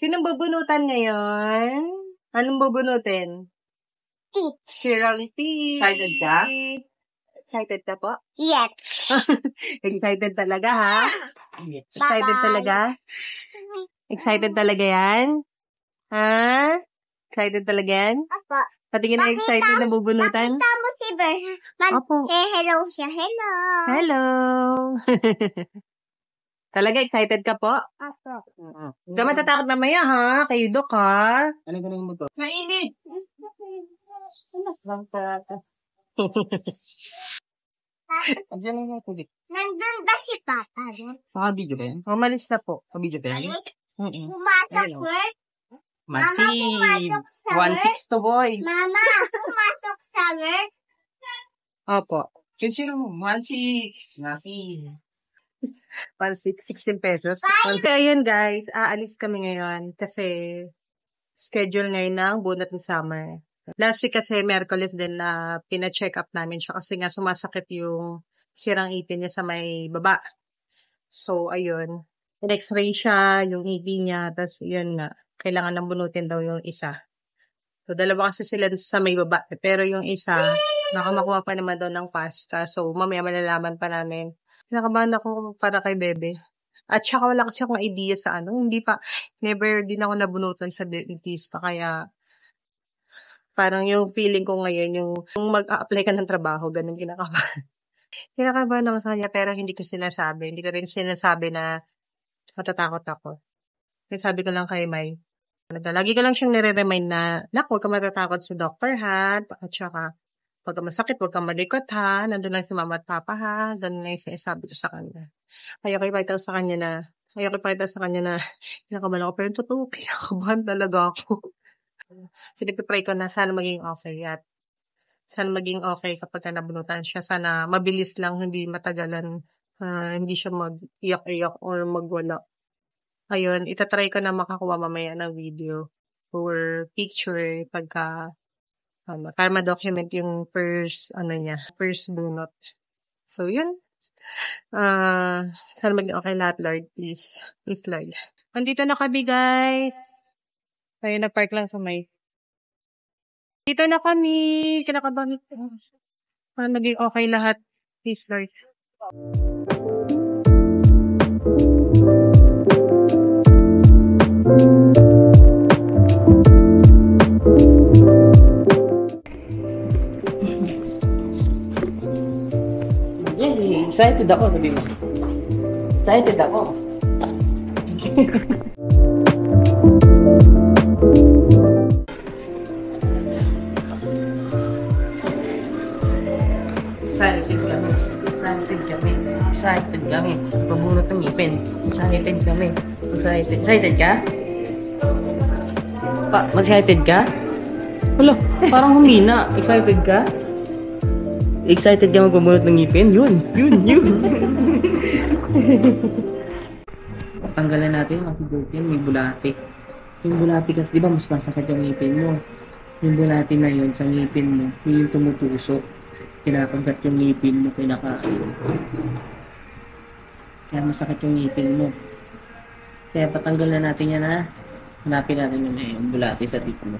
Sinong bubunutan ngayon? Anong bubunutin? Teeth. Sirang teeth. Excited ka? Excited ka po? Yes. Excited talaga, ha? Excited Bye-bye. talaga? Excited talaga yan? Ha? Excited talaga yan? Opo. Patingin na excited na bubunutan? Pakita mo si Bert. Opo. Hello siya. Hello. Hello! Talaga excited ka po? Opo. Huwag ka matatakot mamaya, ha? Kayo, Dok, ha? Ano ganun mo to? Mainit! Lang pa. Diyan lang yung tubig. Nandun ba si Papa? Naka-video ba yan? Umalis na po. Naka-video ba yan? Pumasok, Ayun, oh. Bert. Masig! pumasok sa 1-6 to boy! Mama, pumasok sa Bert. Opo. Sino mo? 1-6! Masig! 16 pesos. So, ayun guys, aalis kami ngayon kasi schedule ngayon ng bunot ng summer. Last week kasi Merkulis din na pina-check up namin siya kasi nga sumasakit yung sirang ipin niya sa may baba. So, ayun. In-x-ray siya, yung ipin niya, tapos yun nga, kailangan nang bunutin daw yung isa. So, dalawa kasi sila sa may baba. Pero yung isa, nakamakuha pa naman daw ng pasta. So, mamaya malalaman pa namin. Nakabahan ako para kay Bebe. At saka wala kasi akong idea sa ano. Hindi pa, never din ako nabunutan sa dentista. Kaya, parang yung feeling ko ngayon, yung mag-a-apply ka ng trabaho, ganun kinakabahan. Kinakabahan ako sa kanya, pero hindi ko sinasabi. Hindi ko rin sinasabi na matatakot ako. Sabi ko lang kay May. Lagi ko lang siyang nire-remind na, huwag ka matatakot sa doctor, ha? At saka, pag masakit, huwag kang malikot, ha? Nandun lang si mama at papa, ha? Ganun na yung sinasabi ko sa kanya. Ayoko ipakita sa kanya na, kinakabahan ako. Pero totoo, kinakabahan talaga ako. Pinag-pray ko na sana maging okay. At sana maging okay kapag nabunutan siya. Sana mabilis lang, hindi matagalan. Hindi siya mag-iyak-iyak or magwala. Ayun, itatry ko na makakuha mamaya ng video or picture pagka para ma-document yung first bunot. So, yun. Sana maging okay lahat, Lord. Please. Please, Lord. Andito na kami, guys. Ayun, nag-park lang sa may. Dito na kami. Kinakabahan ko. Para maging okay lahat. Please, Lord. Excited ako, sabi mo. Excited ako. Excited kami. Pabunot ng ipin. Excited kami. Excited ka? Excited ka? Wala, parang humina. Excited ka? Excited ka magpabunot ng ngipin? Yun! Tanggalan natin yung makigutin, may bulati. Yung bulati kasi, di ba mas masakit yung ngipin mo? Yung bulati na yun sa ngipin mo, yung tumutuso. Kinakagat yung ngipin mo, kaya masakit yung ngipin mo. Kaya patanggalan natin yan, ha? Hanapin natin yung bulati sa tip mo.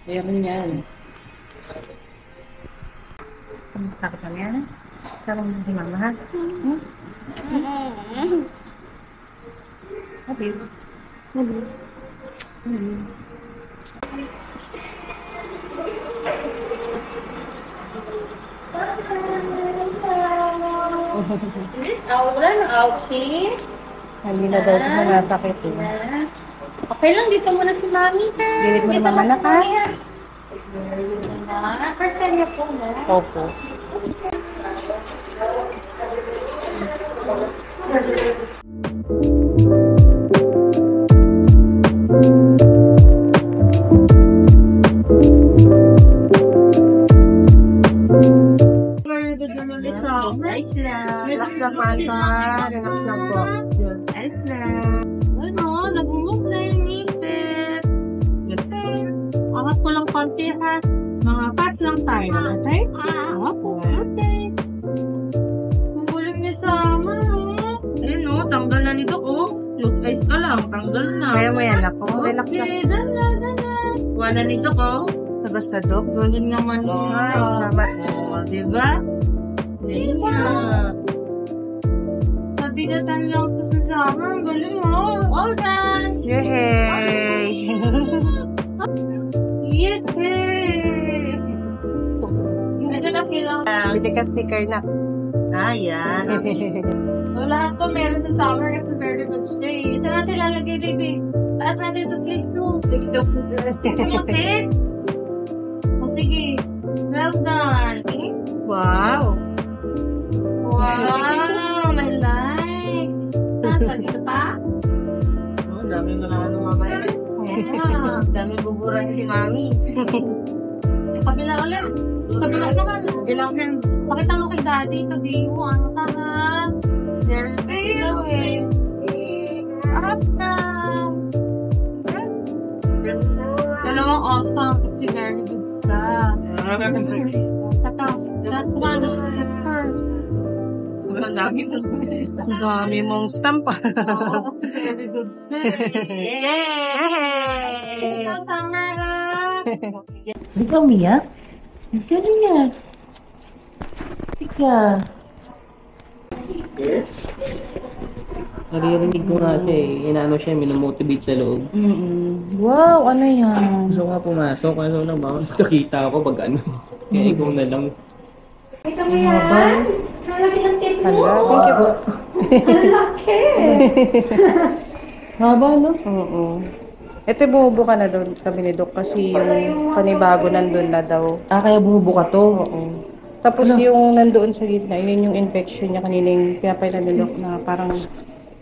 Meron yan. Takot lang yan. Sarang si mama, ha? Sabi. Aulan, ouchie. Hindi na daw ito nasakit, Okay lang, dito muna si Mami, ha? Dilit mo Dito naman, lang si anak, ha? Mami, ha? First time niya po, no? Opo. Very good naman ito. Nice lang. Relax lang, Manta. Relax lang po. Nice lang. Ano, nabumok na yung ngipin. Angat ko lang konti, ha? Mga pass lang tayo, okay? Opo, okay. Ang guling niya sama, oh. Ayun, oh, tanggal na nito, oh. Plus ice ka lang, tanggal na. Kaya mo yan ako. Relax lang. Okay, dala. Wala ni ko. Basta dok. Ganyan naman Oo, yun. tama. Oh, diba? Diba? Nabigatan lang ito sa summer. Galing mo. All dance. Yay! Yay! Hindi na nakilang. Hindi ka sticker na. Yan. So, lahat ko meron sa summer kasi very good stay. Saan natin lalagay, baby? Taas natin ito sa issue. Next up. Notice? O, sige. Well done. Wow! Wow! My like. Saan? Dito pa? Oh, dami mo na ano mamaya. Yeah. Dami buburan si mami. Kabila ulit. Kabila naman. Bilang yan. Pakita mo kay daddy. Sabihin mo, ano ka ha? There you go. Awesome. Dalawang awesome. Si very good stuff. Saka, that's one. That's first. Ang dami mong stamp. Oh, very good. Yay! Ikaw, Summer, ha? Hindi ka umiyak? Hindi ka umiyak. Hindi ka. Naririnig ko nga siya eh. Inaano siya, minomotivate sa loob. Wow, ano yan? Gusto nga pumasok, kaso lang baka nakita ako pag ano. Kaya ikaw na lang. Ito mo yan? Nalaki ng tit mo? Hala, thank you po. Ang laki! Haba, no? Oo. Ito bumubo ka na doon kami ni Doc kasi yung panibago nandun na daw. Ah, kaya bumubuka to? Oo. Tapos yung nandoon sa gitna, yun yung infection niya kanining pinapailan ni Doc na parang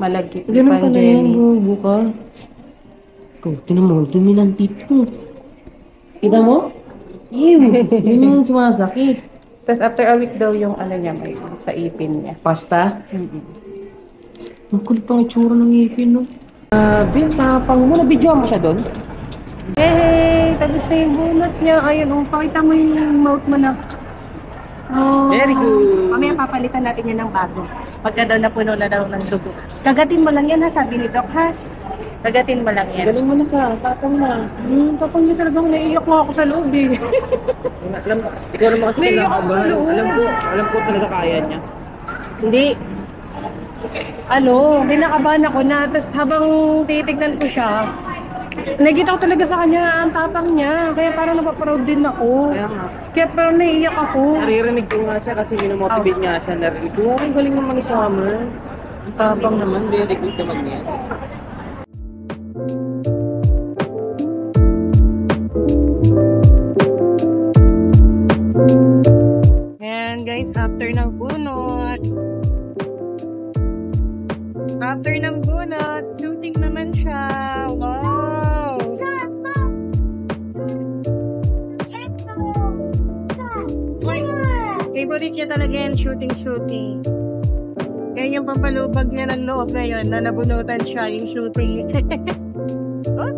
malagkit. Ganun pala yan, bumubuka. Ikaw, tinan mo, dumi ng tito. Kita mo? Ew! Yun yung sumasakit. Tapos after a week daw yung ano niya, may sa ipin niya. Pasta? Ang kulit ang itsura ng ipin, no? Bin, tapang mo. Nabidyoan mo siya doon? Hey, tapos na yung bunot niya. Ayun, pakita mo yung mouth mo na. Oh. Very good. Mamaya papalitan natin yan ng bago. Pagka daw napuno na daw ng dugo. Kagatin mo lang yan ha, sabi ni Doc ha. Kagatin mo lang yan. Galing mo na ka, tapang na. Tapang niya talagang naiiyak mo ako sa loob eh. Alam mo, ikaw naman kasi Naiiyak ako sa loob. Alam ko talaga kaya niya. Hindi. Kinakabahan ako na. Tapos habang titignan ko siya, nakita ko talaga sa kanya ang tapang niya. Kaya parang napaproud din ako. Kaya nga. Kaya parang naiiyak ako. Naririnig ko nga siya kasi minomotivate niya siya. Narinig ko, ang galing naman ni Summer. Ang tapang naman, very good naman niya. Ayan guys, after ng bunot. After ng bunot, shooting naman siya. Wow! Favorite niya talaga yan, shooting. Yan yung pampalubag niya ng loob ngayon na nabunutan siya yung shooting. Oh?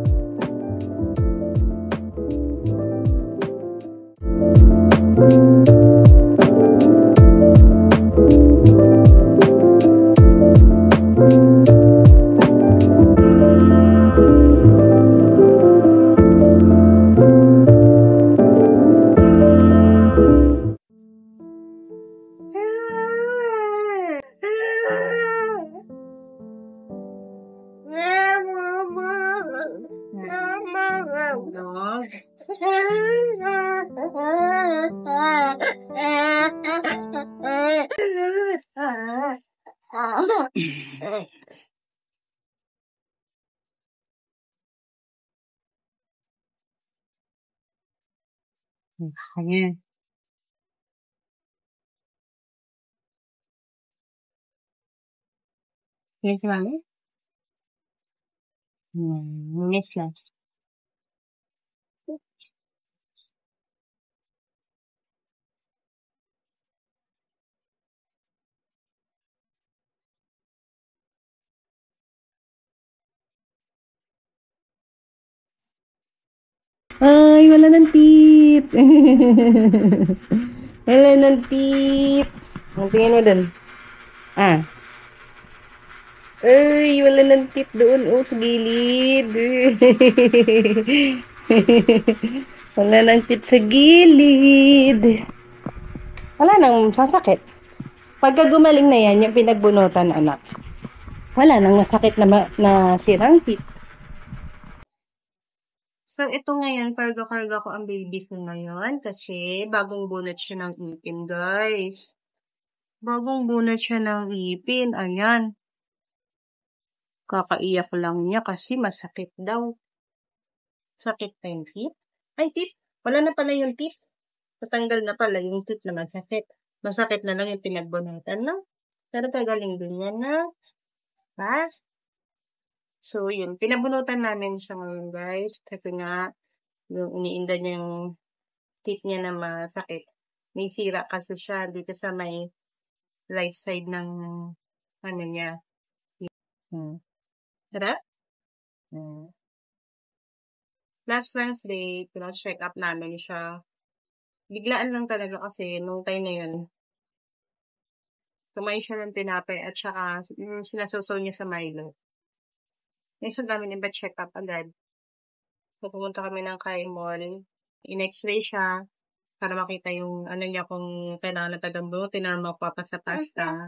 Dog. Ayan. Yes, mami? Yes, lang. Ay, wala ng teeth. Wala ng teeth. Ang tingin mo dun? Ah. Ay, wala ng tip doon. Oh, sa gilid. Wala ng tip sa gilid. Wala nang sasakit. Pagka gumaling na yan, yung pinagbunutan, anak. Wala nang masakit na sirang tip. So, ito ngayon, karga-karga ko ang baby ko ngayon kasi bagong bunot siya ng ipin, guys. Bagong bunot siya ng ipin. Ayan. Kakaiyak lang niya kasi masakit daw. Sakit na yung tip? Ay, tip! Wala na pala yung tip. Natanggal na pala yung tip na masakit. Masakit na lang yung pinagbunutan, no? Pero tagaling din yan, na. Ha? So, yun. Pinabunutan namin siya ngayon, guys. Kasi nga, yung iniinda niya yung teeth niya na masakit. May sira kasi siya dito sa may right side ng ano niya. Tara? Last Wednesday, pina-check up namin siya. Biglaan lang talaga kasi nung time na yun, kumain siya ng tinapay at saka yung sinasusaw niya sa Milo. Next namin iba-check up agad. So, pumunta kami ng Kai Mall. In-x-ray siya para makita yung ano niya kung kailangan na tagambutin na magpapasa pasta.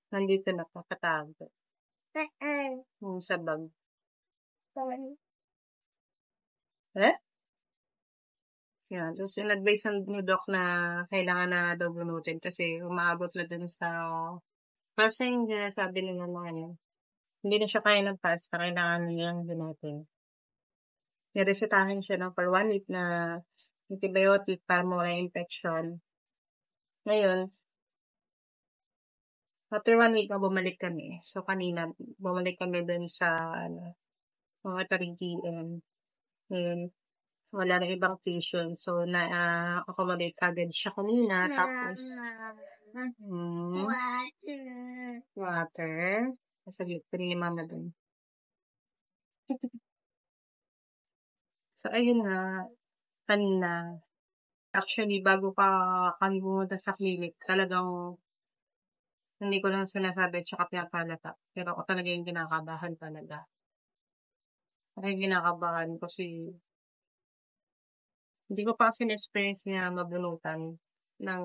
Nandito na pakatago. Yung sa bag. Yan. Tapos in-advise ng doc na kailangan na daw bunutin kasi umaabot na dun sa kasi yung sinasabi nila mga ano, hindi na siya kaya ng pasta, kailangan nilang bunutin. Niresetahan siya ng for 1 week na antibiotic para mawala yung infection. Ngayon, after 1 week, bumalik kami. So, kanina, bumalik kami dun sa, mga 3 p.m. Ngayon, wala na ibang patient. So, na-accommodate agad siya kanina. Tapos, water. Saglit, pinili mama dun. So, ayun nga, kanina, actually, bago pa kami pumunta sa clinic, talagang hindi ko lang sinasabi tsaka pinapalata. Pero ako talaga yung kinakabahan talaga. Ako yung kinakabahan kasi hindi ko pa kasi na-experience niya mabunutan ng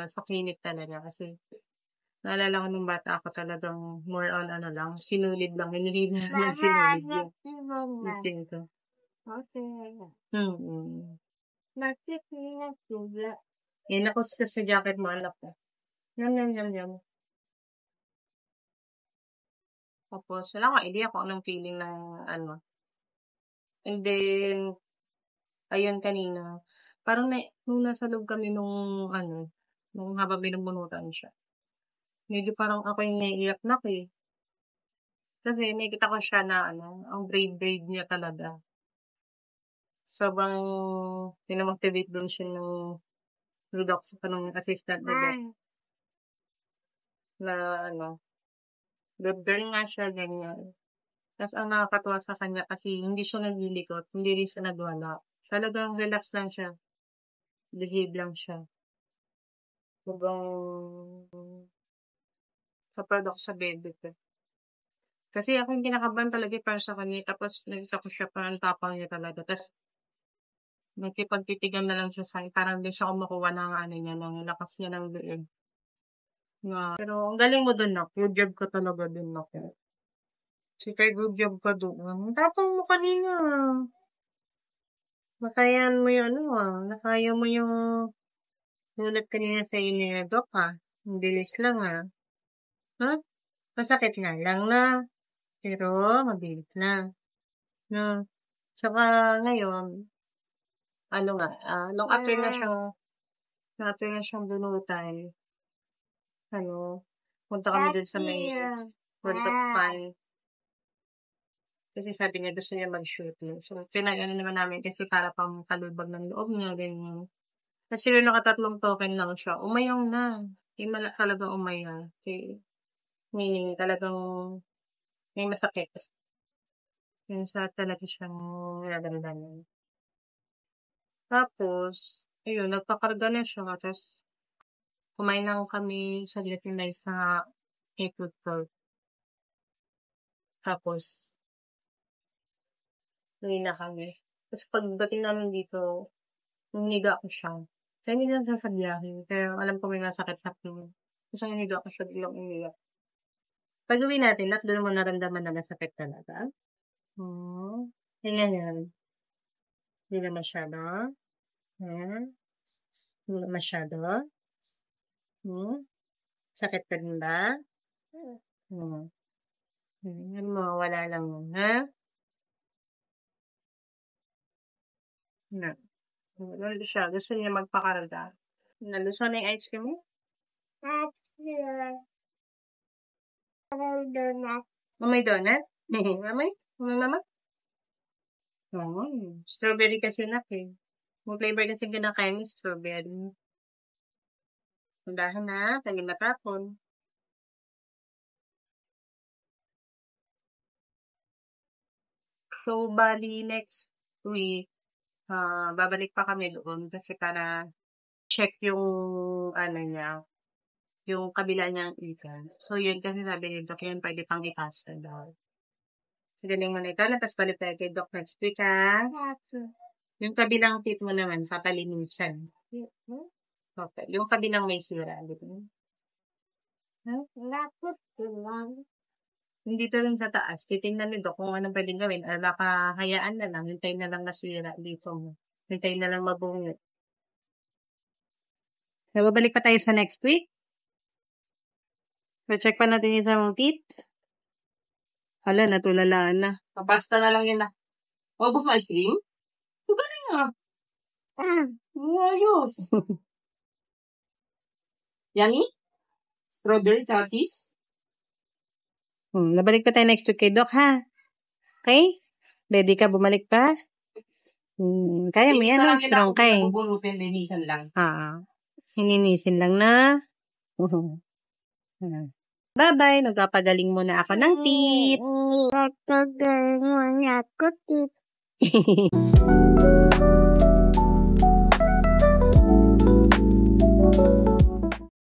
sa clinic talaga. Kasi naalala ko nung bata ako talagang more on lang, sinulid lang. Hinilid na lang sinulid yun. Yung ko. Okay. Bakit niya tula? Yan ako sa jacket mo, anak ko. Yum. Tapos, wala akong idea kung anong feeling na And then, ayun kanina, parang nung nasa loob kami nung habang binubunutan siya. Medyo parang ako yung naiiyak na eh. Kasi nakikita ko siya na ang brave niya talaga. Sobrang pinamotivate doon siya ng doc sa kanong assistant na doc. Na good girl nga siya, ganyan. Tapos ang nakakatuwa sa kanya kasi hindi siya naglilikot, hindi rin siya nagwala. Talagang relax lang siya. Behave lang siya. Sobrang kaproud ako sa baby ko. Kasi ako yung kinakabahan talaga para sa kanya. Tapos nakita ko siya parang tapang niya talaga. Tapos nakipagtitigan na lang siya sa akin. Parang hindi siya kumukuha ng ng lakas niya ng loob. Pero ang galing mo dun, Nak. Good job ka talaga dun, Nak. Sige, good job ka dun. Ang tapang mo kanina. Nakayan mo yung nakaya mo yung nulat kanina sa inyo yung doc, Ang bilis lang, Ha? Masakit nga lang na. Pero, mabilis na. No? Tsaka, ngayon, nung after na siyang bunutan, punta kami dun sa may World of Fun. Kasi sabi niya, gusto niya mag-shooting. So, naman namin kasi para pang kalubag ng loob niya, ganyan. Kasi yun, 3 token lang siya. Umayaw na. Hindi talaga umayaw. Okay. Meaning, talagang may masakit. Yun sa talaga siyang nararamdaman. Tapos, ayun, nagpakarga na siya. Tapos, kumain lang kami sa Latin Rice na April 12. Tapos, uwi na kami. Tapos pagdating namin dito, hiniga ko siya. Kaya hindi lang sasabihin. Kaya alam ko may masakit sa akin. Tapos ang hiniga ko siya, biglang umiyak. Pag uwi natin, lahat doon mo naramdaman na masakit talaga. Ganyan yan. Hindi na masyado. Hindi na masyado. Sakit ka din ba? Yan mo, wala lang yun, ha? Na. Ano siya? Gusto niya magpakarga. Nalusaw na yung ice cream mo? May donut? Mamay? Mama? Strawberry kasi na eh. Yung flavor kasi kinakain yung strawberry. Undahan na, tayo matapon. So, bali next week, babalik pa kami doon kasi para check yung ano niya, yung kabila niyang ikan. So, yun kasi sabi ni Doc, yun pwede pang ipasta daw. So, galing mo na ito. Tapos balik tayo kay Doc next week, ha? Yung kabilang tip mo naman, papalinisan. Okay. Yung kabilang may sira, di ba? Hindi to rin sa taas. Titingnan ni Doc kung anong pwedeng gawin. Baka hayaan na lang. Hintayin na lang nasira dito mo. Hintayin na lang mabungit. So, babalik pa tayo sa next week. So, check pa natin yung sa mong teeth. Hala, natulalaan na. Papasta na lang yun na. Ubus mo ice cream? Ito galing ah. Ayos. Yummy? Strawberry tsaka cheese? Nabalik pa tayo next week kay Doc, ha? Okay? Ready ka bumalik pa? Kaya mo yan, strong ka eh. Bubunutin, linisan lang. Hininisin lang na. Bye-bye. Nagpapagaling muna ako ng teeth. Nagpapagaling muna ako teeth.